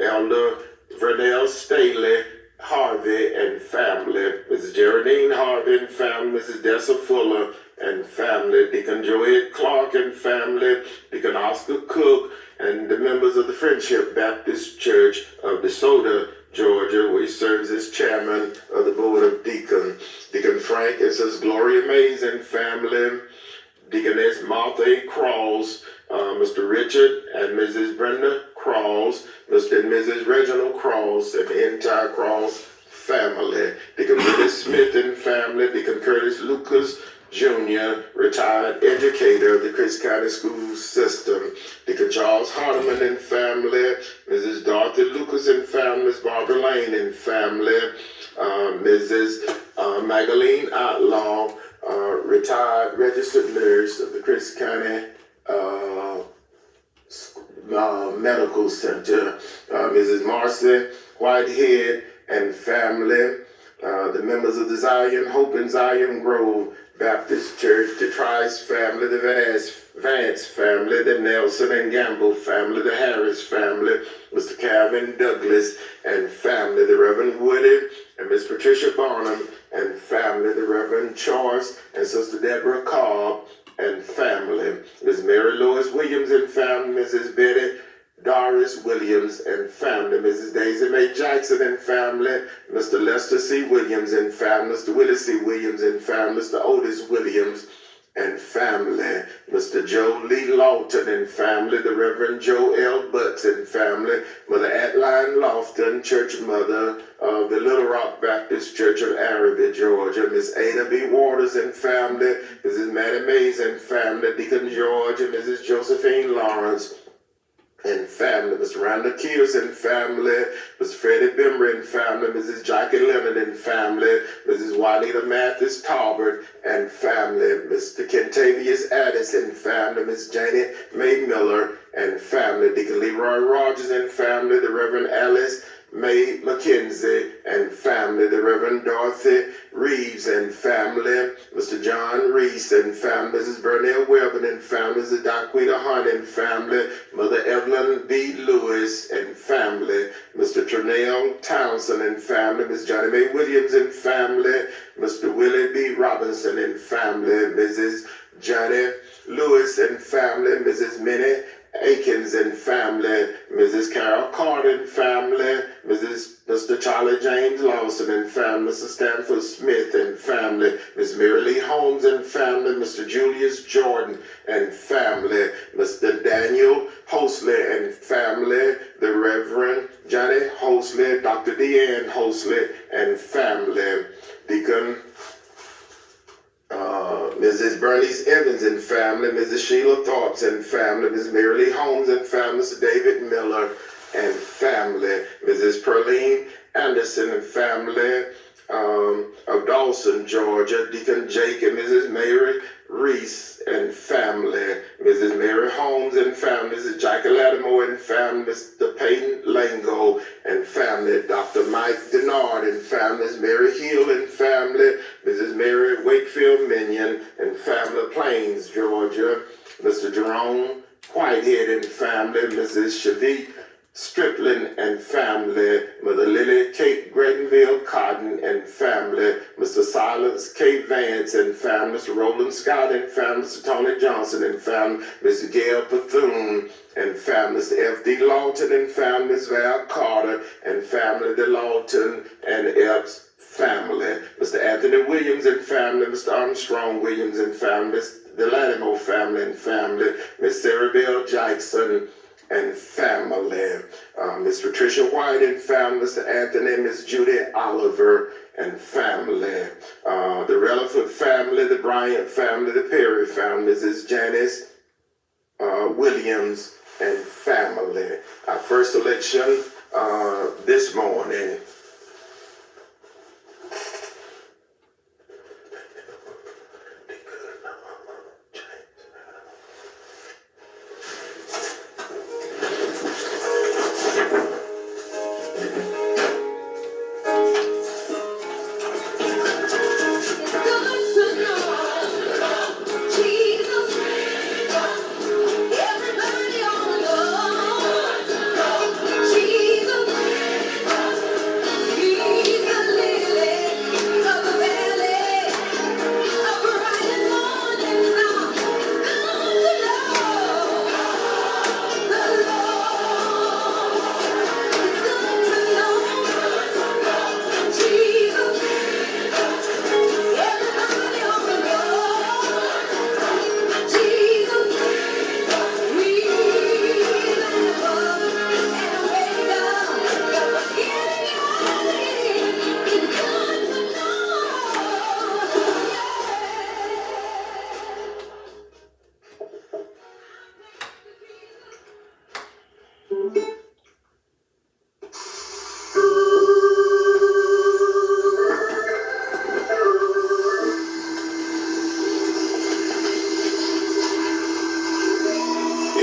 Elder Vernell Staley Harvey and family, Mrs. Geraldine Harvey and family, Mrs. Dessa Fuller and family, Deacon Joed Clark and family, Deacon Oscar Cook, and the members of the Friendship Baptist Church of DeSoto, Georgia, where he serves as chairman of the Board of Deacons. Deacon Frank and Sister Gloria Mays and family, Deaconess Martha A. Crawls, Mr. Richard and Mrs. Brenda Crawls, Mr. and Mrs. Reginald Crawls, and the entire Crawls family. Deacon Willis Smith and family, Deacon Curtis Lucas Jr., retired educator of the Chris County School System, Deacon Charles Hardeman and family, Mrs. Dorothy Lucas and family, Miss Barbara Lane and family, Mrs. Magdalene Outlaw, retired registered nurse of the Chris County Medical Center, Mrs. Marcy Whitehead and family, the members of the Zion Hope and Zion Grove Baptist Church, the Trice family, the Vance family, the Nelson and Gamble family, the Harris family, Mr. Calvin Douglas and family, the Reverend Woody and Miss Patricia Barnum and family, the Reverend Charles and Sister Deborah Cobb and family, Miss Mary Lois Williams and family, Mrs. Betty Doris Williams and family, Mrs. Daisy Mae Jackson and family, Mr. Lester C. Williams and family, Mr. Willie C. Williams and family, Mr. Otis Williams and family, Mr. Joe Lee Lawton and family, the Reverend Joe L. Butts and family, Mother Adeline Lofton, church mother of the Little Rock Baptist Church of Araby, Georgia, Miss Ada B. Waters and family, Mrs. Mattie Mays and family, Deacon George and Mrs. Josephine Lawrence and family, Mr. Rhonda Kears and family, Mr. Freddie Bimber and family, Mrs. Jackie Leonard and family, Mrs. Juanita Mathis Talbert and family, Mr. Kentavious Addis and family, Miss Janie Mae Miller and family, Deacon Leroy Rogers and family, the Reverend Alice Mae McKenzie and family, the Reverend Dorothy Reeves and family, Mr. John Reese and family, Mrs. Burnell Webbin and family, Mrs. Daquita Hunt and family, Mother Evelyn B. Lewis and family, Mr. Ternell Townsend and family, Miss Johnny Mae Williams and family, Mr. Willie B. Robinson and family, Mrs. Johnny Lewis and family, Mrs. Minnie Akins and family, Mrs. Carol Carter and family, Mr. Charlie James Lawson and family, Mr. Stanford Smith and family, Miss Mary Lee Holmes and family, Mr. Julius Jordan and family, Mr. Daniel Hosley and family, the Reverend Johnny Hosley, Dr. Deanne Hosley and family, Deacon Mrs. Bernice Evans and family, Mrs. Sheila Thorpe and family, Ms. Mary Lee Holmes and family, Mr. David Miller and family, Mrs. Perline Anderson and family of Dawson, Georgia, Deacon Jake and Mrs. Mary Reese and family, Mrs. Mary Holmes and family, Mrs. Jackie Lattimore and family, Mr. Peyton Lango and family, Dr. Mike Denard and family, Ms. Mary Hill and family, Mrs. Mary Wakefield Minion and family, Plains, Georgia, Mr. Jerome Whitehead and family, Mrs. Shavit Stripling and family, Mother Lily Kate Grettonville Cotton and family, Mr. Silence K. Vance and family, Mr. Roland Scott and family, Mr. Tony Johnson and family, Mr. Gail Bethune and family, Mr. F.D. Lawton and family, Ms. Val Carter and family, the Lawton and Epps family, Mr. Anthony Williams and family, Mr. Armstrong Williams and family, the Lattimore family and family, Miss Sarah Bell Jackson and family, Miss Patricia White and family, Mr. Anthony, Miss Judy Oliver and family, the Relaford family, the Bryant family, the Perry family, Mrs. Janice Williams and family. Our first election this morning.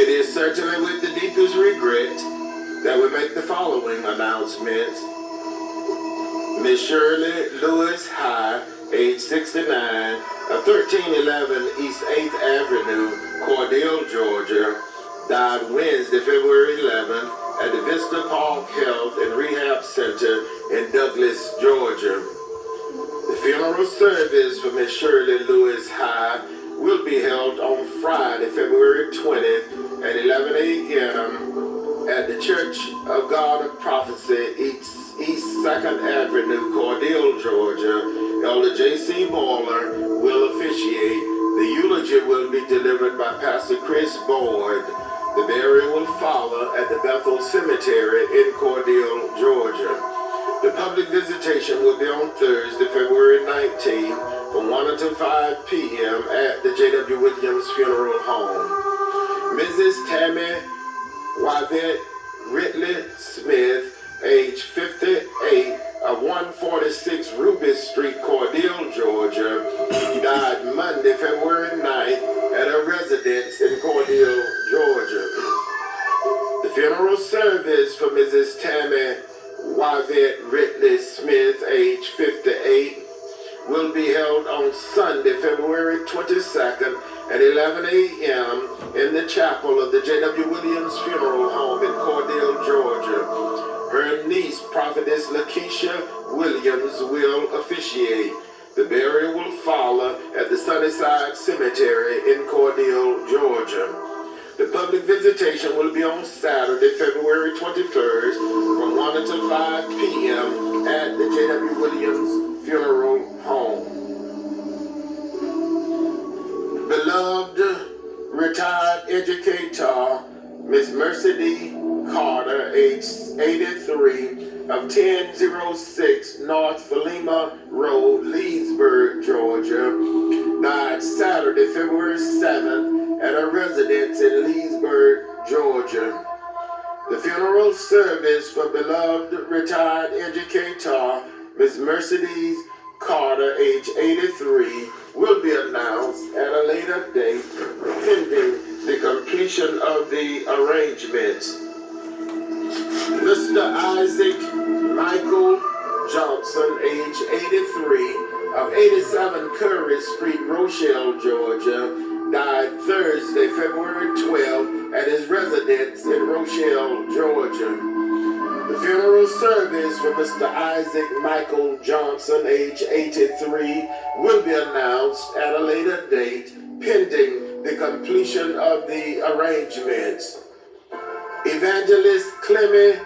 It is certainly with the deepest regret that we make the following announcements. Miss Shirley Lewis High, age 69, of 1311 East 8th Avenue, Cordele, Georgia, died Wednesday, February 11th at the Vista Park Health and Rehab Center in Douglas, Georgia. The funeral service for Miss Shirley Lewis High will be held on Friday, February 20th at 11 a.m. at the Church of God of Prophecy, East 2nd Avenue, Cordele, Georgia. Elder J.C. Moeller will officiate. The eulogy will be delivered by Pastor Chris Boyd. The burial will follow at the Bethel Cemetery in Cordele, Georgia. The public visitation will be on Thursday, February 19th from 1 until 5 p.m. at the Jwwilliams Funeral Home. Mrs. Tammy Wavette Ridley Smith, age 58, of 146 Ruby Street, Cordele, Georgia, died Monday, February 9th at her residence in Cordele, Georgia. The funeral service for Mrs. Tammy Wavette Ridley Smith, age 58, will be held on Sunday, February 22nd at 11 a.m. in the chapel of the Jwwilliams Funeral Home in Cordele, Georgia. Her niece, Prophetess Lakeisha Williams, will officiate. The burial will follow at the Sunnyside Cemetery in Cordele, Georgia. The public visitation will be on Saturday, February 23rd from 1 until 5 p.m. at the Jwwilliams Funeral Home. Beloved retired educator, Miss Mercy D. Carter, age 83, of 1006 North Philema Road, Leesburg, Georgia, died Saturday, February 7th at a residence in Leesburg, Georgia. The funeral service for beloved retired educator, Miss Mercedes Carter, age 83, will be announced at a later date, pending the completion of the arrangements. Mr. Isaac Michael Johnson, age 83, of 87 Curry Street, Rochelle, Georgia, died Thursday, February 12th at his residence in Rochelle, Georgia. The funeral service for Mr. Isaac Michael Johnson, age 83, will be announced at a later date, pending the completion of the arrangements. Evangelist Clemmy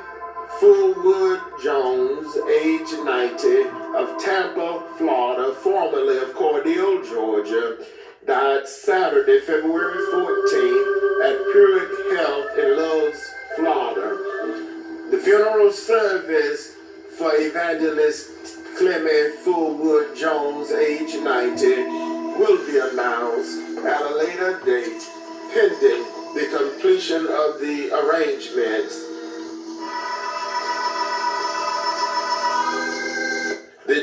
Fullwood Jones, age 90, of Tampa, Florida, formerly of Cordele, Georgia, died Saturday, February 14th at Puric Health in Loves, Florida. The funeral service for Evangelist Clemmy Fullwood Jones, age 90, will be announced at a later date, pending the completion of the arrangements. The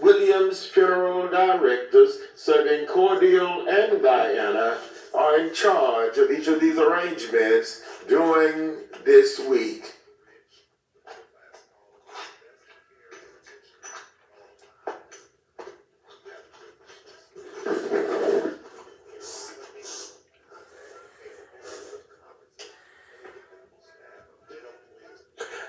Jwwilliams funeral directors serving Cordele and Vienna are in charge of each of these arrangements during this week.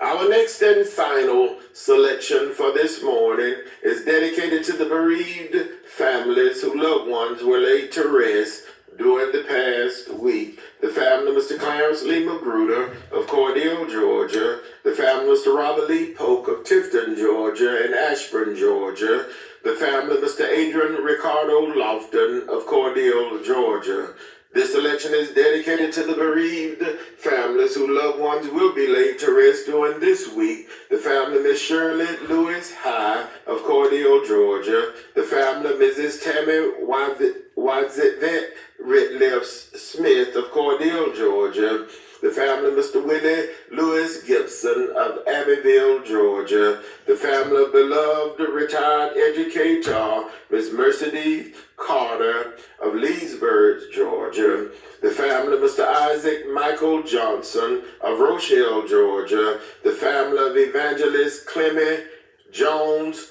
Our next and final selection for this morning is dedicated to the bereaved families whose loved ones were laid to rest during the past week. The family of Mr. Clarence Lee Magruder of Cordele, Georgia. The family of Mr. Robert Lee Polk of Tifton, Georgia and Ashburn, Georgia. The family of Mr. Adrian Ricardo Lofton of Cordele, Georgia. This selection is dedicated to the bereaved families whose loved ones will be laid to rest during this week. The family of Miss Shirley Lewis High of Cordele, Georgia. The family of Mrs. Tammy Wadzivet Ritliff Smith of Cordele, Georgia. The family of Mr. Willie Lewis Gibson of Abbeville, Georgia. The family of beloved retired educator, Miss Mercedes Carter of Leesburg, Georgia. The family of Mr. Isaac Michael Johnson of Rochelle, Georgia. The family of Evangelist Clemmy Jones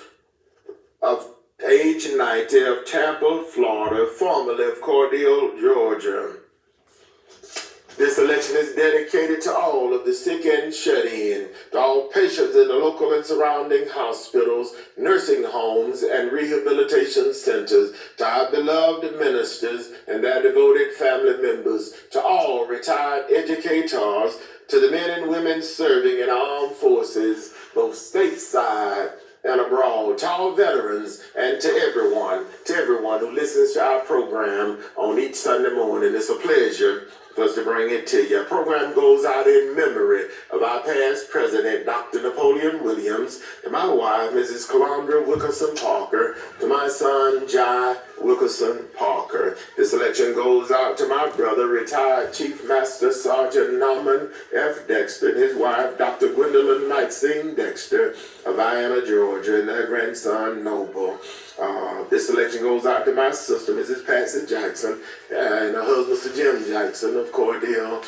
of age 90 of Tampa, Florida, formerly of Cordele, Georgia. This selection is dedicated to all of the sick and shut-in, to all patients in the local and surrounding hospitals, nursing homes, and rehabilitation centers, to our beloved ministers and their devoted family members, to all retired educators, to the men and women serving in armed forces, both stateside and abroad, to all veterans, and to everyone who listens to our program on each Sunday morning. It's a pleasure for us to bring it to you. Our program goes out in memory of our past president, Dr. Napoleon Williams, to my wife, Mrs. Calandra Wilkerson Parker, to my son, Jai Wilkerson Parker. This selection goes out to my brother, retired Chief Master Sergeant Norman F. Dexter, and his wife, Dr. Gwendolyn Knightsing Dexter of Vienna, Georgia, and their grandson, Noble. This selection goes out to my sister, Mrs. Patsy Jackson, and her husband, Mr. Jim Jackson of Cordele,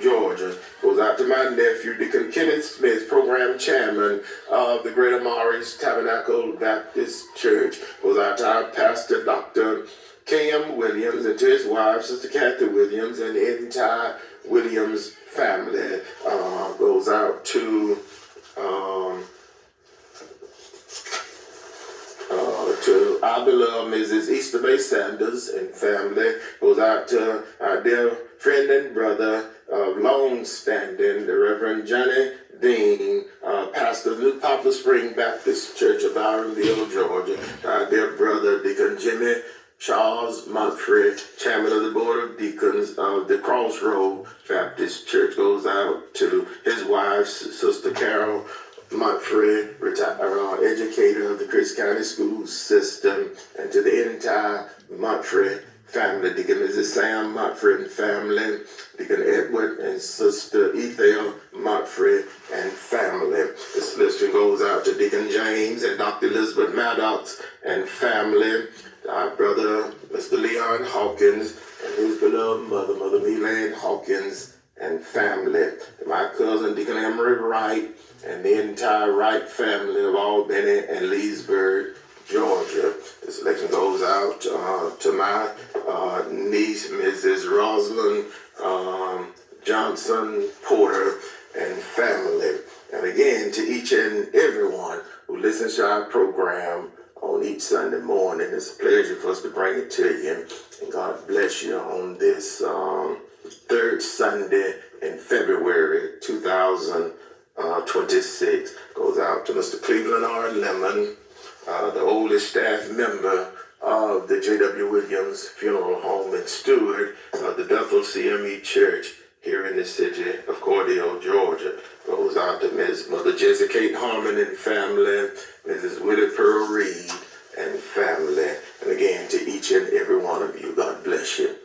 Georgia. Goes out to my nephew, Deacon Kenneth Smith, program chairman of the Greater Morris Tabernacle Baptist Church. Goes out to our pastor, Dr. K.M. Williams, and to his wife, Sister Kathy Williams, and the entire Williams family. Goes out to to our beloved Mrs. Easter May Sanders and family. Goes out to our dear friend and brother of long standing, the Reverend Johnny Dean, pastor of New Poplar Spring Baptist Church of Ironville, Georgia. Our dear brother, Deacon Jimmy Charles Mumphrey, chairman of the Board of Deacons of the Crossroad Baptist Church. Goes out to his wife, Sister Carol Mumphrey, educator of the Chris County School System, and to the entire Mumphrey family, Deacon Mrs. Sam Mumphrey and family, Deacon Edward and Sister Ethel Mumphrey and family. This list goes out to Deacon James and Dr. Elizabeth Maddox and family, our brother Mr. Leon Hawkins and his beloved mother, Mother Melan Hawkins and family, my cousin Deacon Emery Wright and the entire Wright family of Albany and Leesburg, Georgia. This selection goes out to my niece, Mrs. Rosalind Johnson Porter and family. And again, to each and everyone who listens to our program on each Sunday morning, it's a pleasure for us to bring it to you. And God bless you on this third Sunday in February 2026. Goes out to Mr. Cleveland R. Lemon, the oldest staff member of the Jwwilliams Funeral Home and steward of the Bethel CME Church here in the city of Cordele, Georgia. Goes out to Ms. Mother Jessie Kate Harmon and family, Mrs. Willie Pearl Reed and family. And again, to each and every one of you, God bless you.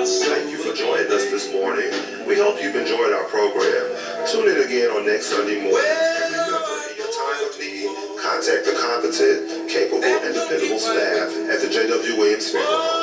Thank you for joining us this morning. We hope you've enjoyed our program. Tune in again on next Sunday morning. Remember, in your time of need, contact the competent, capable, and dependable staff at the Jwwilliams Funeral Home.